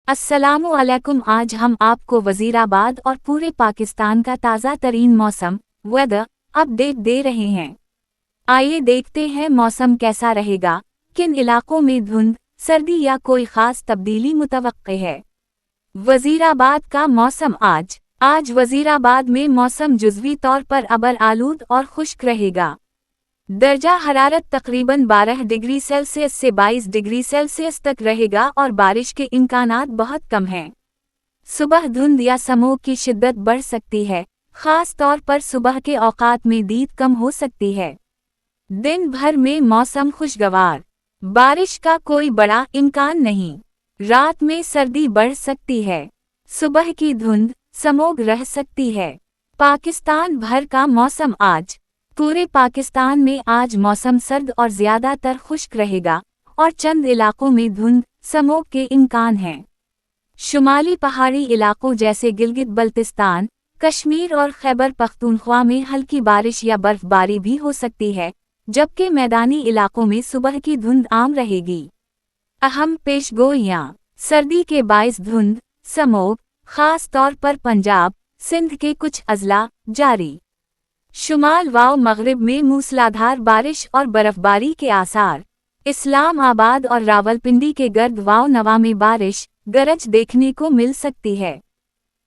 अस्सलामु अलैकुम। आज हम आपको वजीराबाद और पूरे पाकिस्तान का ताज़ा तरीन मौसम वेदर अपडेट दे रहे हैं। आइए देखते हैं मौसम कैसा रहेगा, किन इलाकों में धुंध, सर्दी या कोई ख़ास तब्दीली मुतवक्के है। वजीराबाद का मौसम आज वजीराबाद में मौसम जुज़वी तौर पर अबर आलूद और खुश्क रहेगा। दर्जा हरारत तकरीबन 12 डिग्री सेल्सियस से 22 डिग्री सेल्सियस तक रहेगा और बारिश के इम्कानात बहुत कम हैं। सुबह धुंध या स्मॉग की शिद्दत बढ़ सकती है, खास तौर पर सुबह के औकात में दीद कम हो सकती है। दिन भर में मौसम खुशगवार, बारिश का कोई बड़ा इम्कान नहीं। रात में सर्दी बढ़ सकती है, सुबह की धुंध स्मॉग रह सकती है। पाकिस्तान भर का मौसम पूरे पाकिस्तान में आज मौसम सर्द और ज़्यादातर खुश्क रहेगा और चंद इलाकों में धुंध स्मॉग के इम्कान हैं। शुमाली पहाड़ी इलाकों जैसे गिलगित बल्तिस्तान, कश्मीर और खैबर पख्तूनख्वा में हल्की बारिश या बर्फबारी भी हो सकती है, जबकि मैदानी इलाकों में सुबह की धुंध आम रहेगी। अहम पेशगोइयाँ: सर्दी के बाइस धुंध स्मॉग खास तौर पर पंजाब, सिंध के कुछ अजला जारी। शुमाल व मगरिब में मूसलाधार बारिश और बर्फबारी के आसार। इस्लाम आबाद और रावलपिंडी के गर्द व नवा में बारिश गरज देखने को मिल सकती है।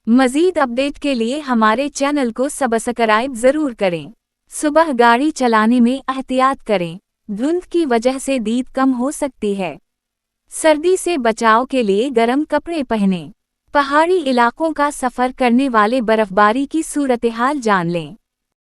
मज़ीद अपडेट के लिए हमारे चैनल को सब्सक्राइब ज़रूर करें। सुबह गाड़ी चलाने में एहतियात करें, धुंध की वजह से दीद कम हो सकती है। सर्दी से बचाव के लिए गर्म कपड़े पहनें। पहाड़ी इलाकों का सफ़र करने वाले बर्फबारी की सूरत हाल जान लें।